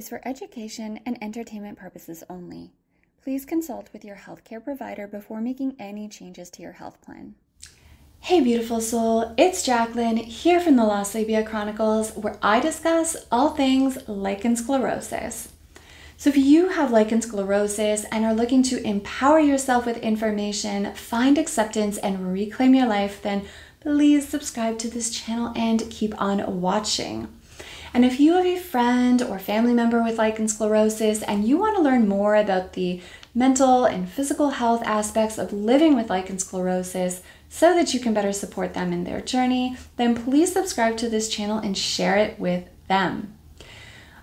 is for education and entertainment purposes only. Please consult with your healthcare provider before making any changes to your health plan. Hey beautiful soul, it's Jacqueline here from the Labia Chronicles, where I discuss all things lichen sclerosus. So if you have lichen sclerosus and are looking to empower yourself with information, find acceptance, and reclaim your life, then please subscribe to this channel and keep on watching. And if you have a friend or family member with lichen sclerosus and you want to learn more about the mental and physical health aspects of living with lichen sclerosus so that you can better support them in their journey, then please subscribe to this channel and share it with them.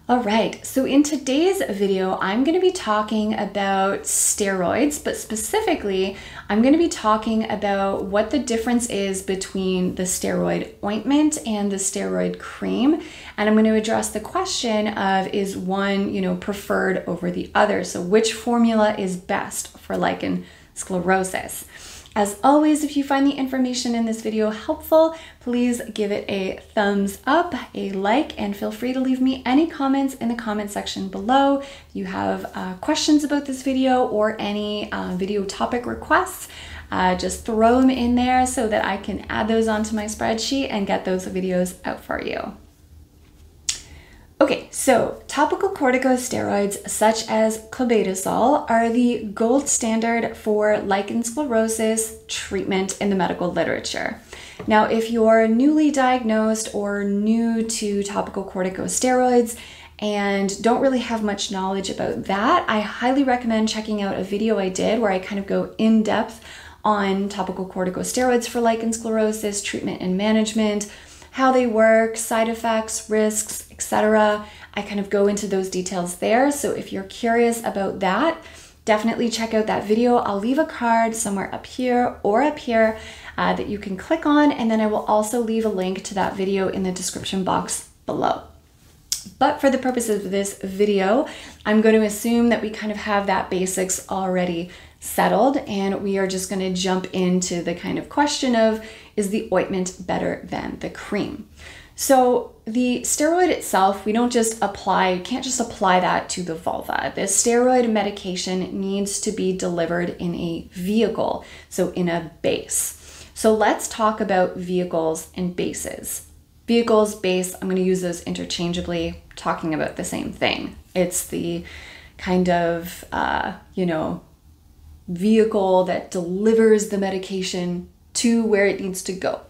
All right, so in today's video, I'm going to be talking about steroids, but specifically, I'm going to be talking about what the difference is between the steroid ointment and the steroid cream. And I'm going to address the question of, is one, preferred over the other? So which formula is best for lichen sclerosus? As always, if you find the information in this video helpful, please give it a thumbs up, a like, and feel free to leave me any comments in the comment section below. If you have questions about this video or any video topic requests, just throw them in there so that I can add those onto my spreadsheet and get those videos out for you. Okay, so topical corticosteroids such as clobetasol are the gold standard for lichen sclerosus treatment in the medical literature. Now, if you're newly diagnosed or new to topical corticosteroids and don't really have much knowledge about that, I highly recommend checking out a video I did where I kind of go in depth on topical corticosteroids for lichen sclerosus treatment and management, how they work, side effects, risks, etc. I kind of go into those details there. So if you're curious about that, definitely check out that video. I'll leave a card somewhere up here or up here that you can click on, and then I will also leave a link to that video in the description box below. But for the purposes of this video, I'm going to assume that we kind of have that basics already settled, and we are just going to jump into the kind of question of, is the ointment better than the cream? So the steroid itself, we can't just apply that to the vulva. The steroid medication needs to be delivered in a vehicle, so in a base. So let's talk about vehicles and bases. Vehicles, base, I'm going to use those interchangeably, talking about the same thing. It's the kind of, vehicle that delivers the medication to where it needs to go.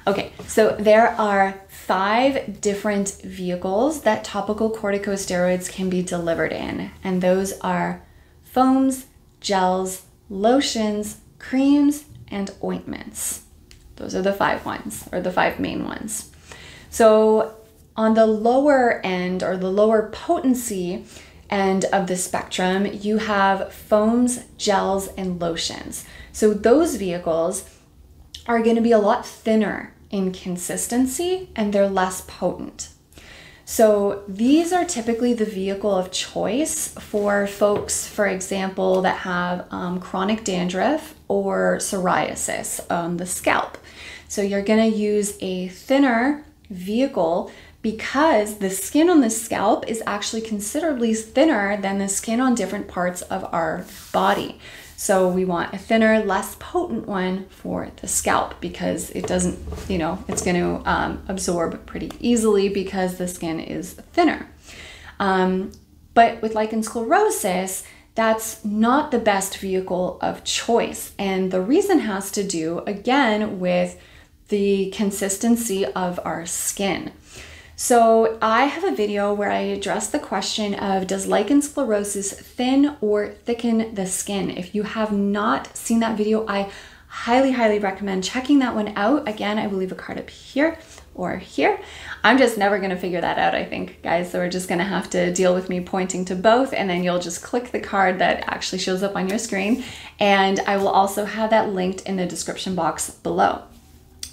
Okay, so there are 5 different vehicles that topical corticosteroids can be delivered in, and those are foams, gels, lotions, creams, and ointments. Those are the 5 ones, or the 5 main ones. So on the lower end, or the lower potency end of the spectrum, you have foams, gels, and lotions. So those vehicles are going to be a lot thinner in consistency and they're less potent. So these are typically the vehicle of choice for folks, for example, that have chronic dandruff or psoriasis on the scalp. So you're going to use a thinner vehicle because the skin on the scalp is actually considerably thinner than the skin on different parts of our body. So we want a thinner, less potent one for the scalp because it doesn't, it's going to absorb pretty easily because the skin is thinner. But with lichen sclerosus, that's not the best vehicle of choice. And the reason has to do, again, with the consistency of our skin. So I have a video where I address the question of, does lichen sclerosus thin or thicken the skin? If you have not seen that video, I highly, highly recommend checking that one out. Again, I will leave a card up here or here. I'm just never going to figure that out, I think, guys. So we're just going to have to deal with me pointing to both, and then you'll just click the card that actually shows up on your screen. And I will also have that linked in the description box below.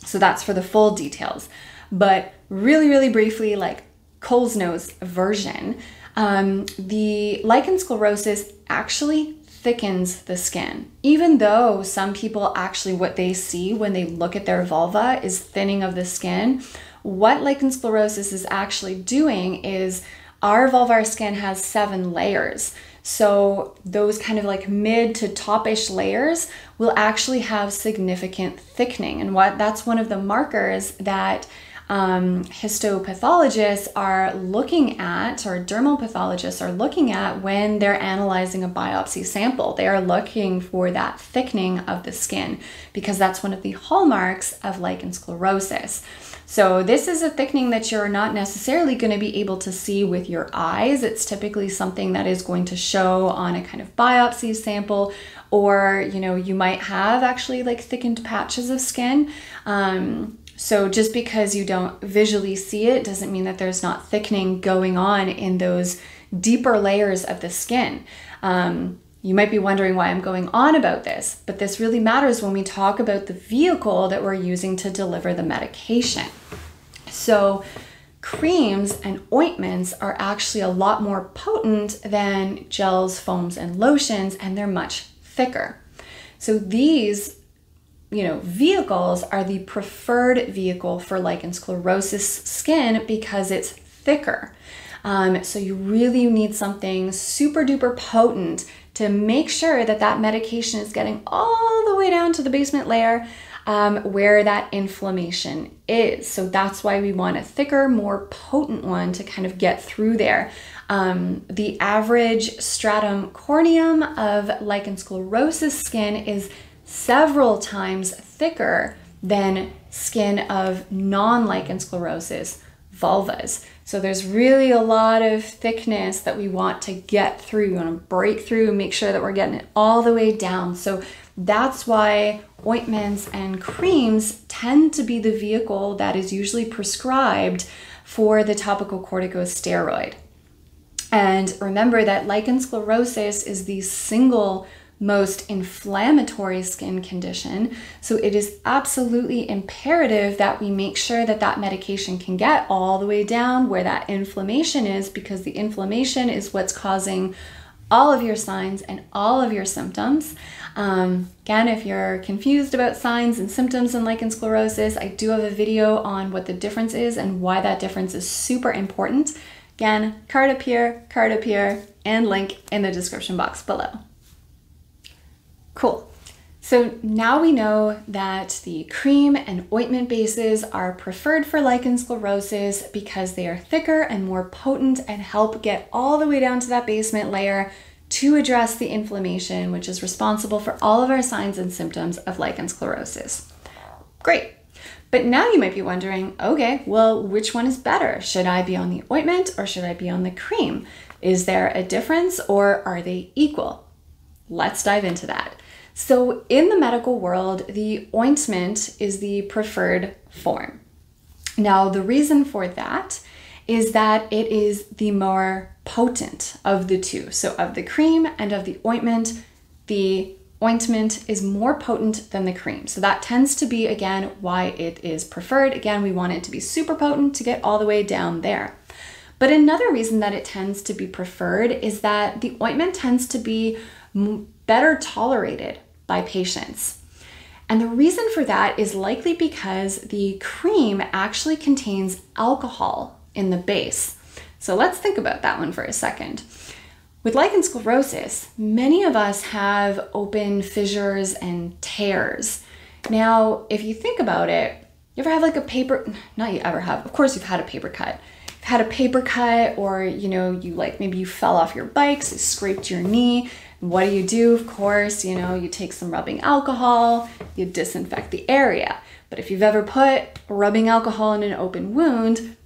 So that's for the full details. But really, really briefly, like Cole's nose version, the lichen sclerosus actually thickens the skin. Even though some people actually, what they see when they look at their vulva is thinning of the skin, what lichen sclerosus is actually doing is Our vulvar skin has 7 layers. So those kind of like mid to top-ish layers will actually have significant thickening. And that's one of the markers that histopathologists are looking at, or dermal pathologists are looking at when they're analyzing a biopsy sample. They are looking for that thickening of the skin because that's one of the hallmarks of lichen sclerosus. So this is a thickening that you're not necessarily going to be able to see with your eyes. It's typically something that is going to show on a kind of biopsy sample, or, you know, you might have actually like thickened patches of skin. So just because you don't visually see it doesn't mean that there's not thickening going on in those deeper layers of the skin. You might be wondering why I'm going on about this, but this really matters when we talk about the vehicle that we're using to deliver the medication. So creams and ointments are actually a lot more potent than gels, foams, and lotions, and they're much thicker. So these, you know, vehicles are the preferred vehicle for lichen sclerosus skin because it's thicker. So you really need something super duper potent to make sure that that medication is getting all the way down to the basement layer where that inflammation is. So that's why we want a thicker, more potent one to kind of get through there. The average stratum corneum of lichen sclerosus skin is several times thicker than skin of non-lichen sclerosus vulvas. So there's really a lot of thickness that we want to get through. We want to break through and make sure that we're getting it all the way down. So that's why ointments and creams tend to be the vehicle that is usually prescribed for the topical corticosteroid. And remember that lichen sclerosus is the single most inflammatory skin condition. So it is absolutely imperative that we make sure that that medication can get all the way down where that inflammation is, because the inflammation is what's causing all of your signs and all of your symptoms. Again, if you're confused about signs and symptoms in lichen sclerosus, I do have a video on what the difference is and why that difference is super important. Again, card up here, and link in the description box below. Cool. So now we know that the cream and ointment bases are preferred for lichen sclerosus because they are thicker and more potent and help get all the way down to that basement layer to address the inflammation, which is responsible for all of our signs and symptoms of lichen sclerosus. Great. But now you might be wondering, okay, well, which one is better? Should I be on the ointment or should I be on the cream? Is there a difference or are they equal? Let's dive into that. So in the medical world, the ointment is the preferred form. Now, the reason for that is that it is the more potent of the two. So of the cream and of the ointment is more potent than the cream. So that tends to be, again, why it is preferred. Again, we want it to be super potent to get all the way down there. But another reason that it tends to be preferred is that the ointment tends to be better tolerated by patients. And the reason for that is likely because the cream actually contains alcohol in the base. So let's think about that one for a second. With lichen sclerosus, many of us have open fissures and tears. Now, if you think about it, you ever have like a paper, not you ever have, of course you've had a paper cut. You've had a paper cut, or you know, maybe you fell off your bike, so you scraped your knee. What do? Of course, you know, you take some rubbing alcohol, you disinfect the area. But if you've ever put rubbing alcohol in an open wound,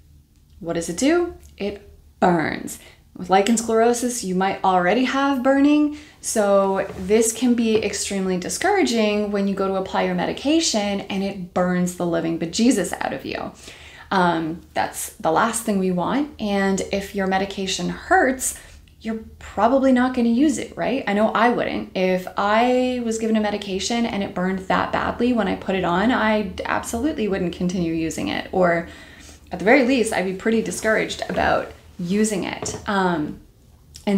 what does it do? It burns. With lichen sclerosus, you might already have burning, so this can be extremely discouraging when you go to apply your medication and it burns the living bejesus out of you. That's the last thing we want, and if your medication hurts, you're probably not going to use it, right? I know I wouldn't. If I was given a medication and it burned that badly when I put it on, I absolutely wouldn't continue using it, or at the very least, I'd be pretty discouraged about using it. And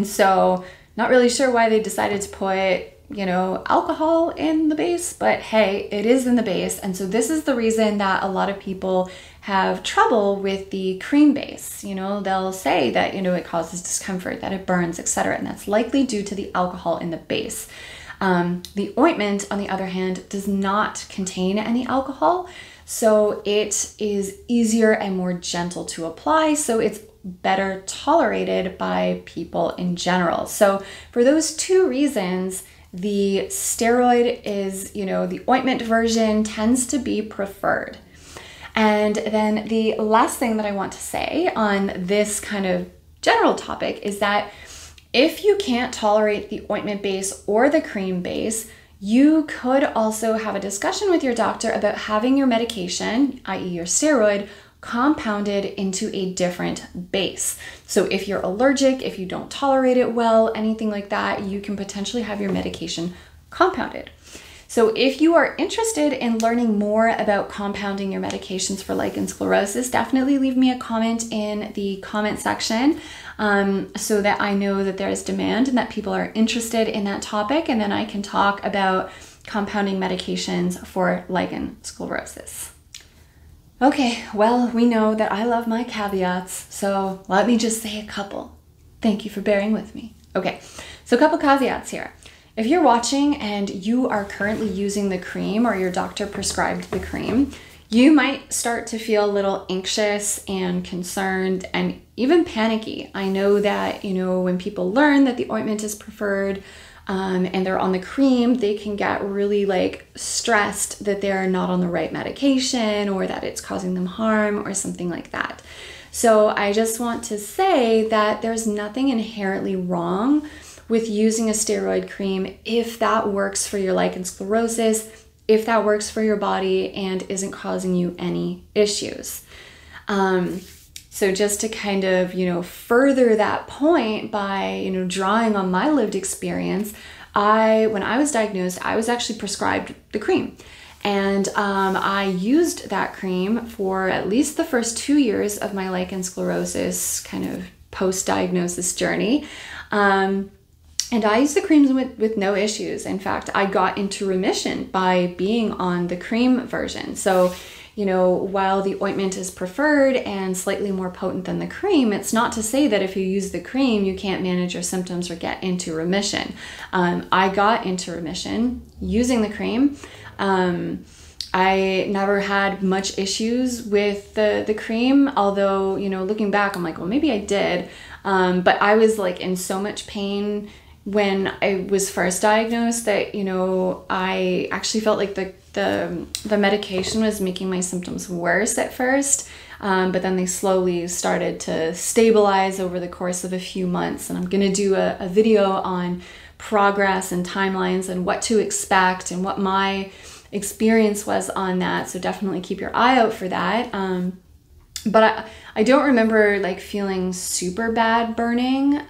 so not really sure why they decided to put, alcohol in the base, but hey, it is in the base. And so this is the reason that a lot of people have trouble with the cream base. They'll say that, it causes discomfort, that it burns, etc. And that's likely due to the alcohol in the base. The ointment, on the other hand, does not contain any alcohol. So it is easier and more gentle to apply. So it's better tolerated by people in general. So for those two reasons, the steroid is, the ointment version tends to be preferred. And then the last thing that I want to say on this kind of general topic is that if you can't tolerate the ointment base or the cream base, you could also have a discussion with your doctor about having your medication, i.e. your steroid, compounded into a different base. So if you're allergic, if you don't tolerate it well, anything like that, you can potentially have your medication compounded. So if you are interested in learning more about compounding your medications for lichen sclerosus, definitely leave me a comment in the comment section so that I know that there is demand and that people are interested in that topic, and then I can talk about compounding medications for lichen sclerosus. Okay, well, we know that I love my caveats, so let me just say a couple. Thank you for bearing with me. Okay, so a couple caveats here. If you're watching and you are currently using the cream or your doctor prescribed the cream, you might start to feel a little anxious and concerned and even panicky. I know that, when people learn that the ointment is preferred, and they're on the cream, they can get really stressed that they're not on the right medication or that it's causing them harm or something like that. So I just want to say that there's nothing inherently wrong with using a steroid cream if that works for your lichen sclerosus, if that works for your body and isn't causing you any issues. So just to kind of, further that point by, drawing on my lived experience, when I was diagnosed, I was actually prescribed the cream. And I used that cream for at least the first 2 years of my lichen sclerosus kind of post-diagnosis journey. And I used the creams with no issues. In fact, I got into remission by being on the cream version. So, while the ointment is preferred and slightly more potent than the cream, it's not to say that if you use the cream, you can't manage your symptoms or get into remission. I got into remission using the cream. I never had much issues with the cream, although, looking back, I'm like, well, maybe I did. But I was in so much pain when I was first diagnosed that, I actually felt like the medication was making my symptoms worse at first, but then they slowly started to stabilize over the course of a few months. And I'm going to do a video on progress and timelines and what to expect and what my experience was on that. So definitely keep your eye out for that. But I don't remember feeling super bad burning.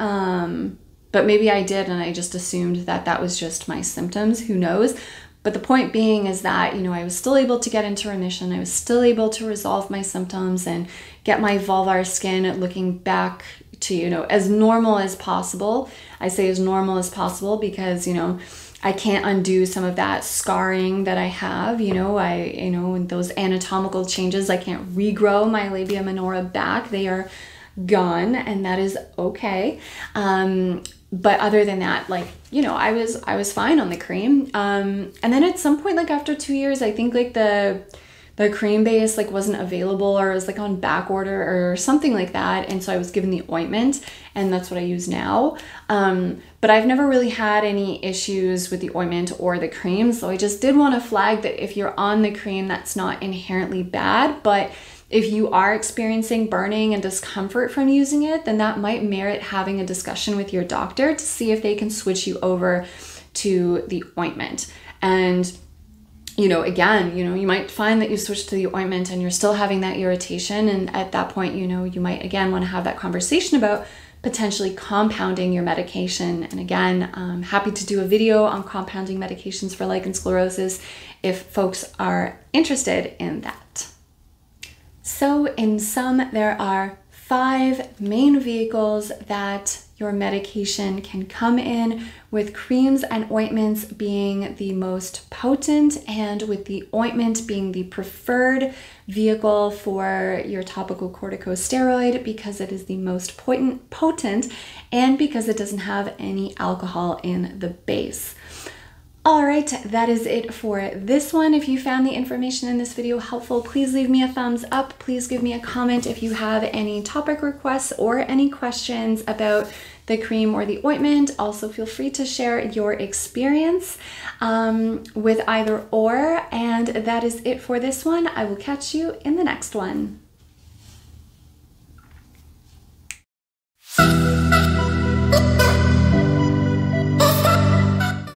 But maybe I did, and I just assumed that that was just my symptoms. Who knows? But the point being is that, I was still able to get into remission. I was still able to resolve my symptoms and get my vulvar skin looking back to, as normal as possible. I say as normal as possible because, I can't undo some of that scarring that I have. Those anatomical changes, I can't regrow my labia minora back. They are gone, and that is okay. But other than that, I was fine on the cream. And then at some point, after 2 years, I think the cream base wasn't available, or it was on back order or something like that. And so I was given the ointment, and that's what I use now. But I've never really had any issues with the ointment or the cream. So I just did want to flag that if you're on the cream, that's not inherently bad. But if you are experiencing burning and discomfort from using it, then that might merit having a discussion with your doctor to see if they can switch you over to the ointment. And, again, you might find that you switch to the ointment and you're still having that irritation. And at that point, you might, again, want to have that conversation about potentially compounding your medication. And again, I'm happy to do a video on compounding medications for lichen sclerosus if folks are interested in that. So in sum, there are 5 main vehicles that your medication can come in, with creams and ointments being the most potent, and with the ointment being the preferred vehicle for your topical corticosteroid because it is the most potent and because it doesn't have any alcohol in the base. All right, that is it for this one. If you found the information in this video helpful, please leave me a thumbs up. Please give me a comment if you have any topic requests or any questions about the cream or the ointment. Also, feel free to share your experience with either or. And that is it for this one. I will catch you in the next one.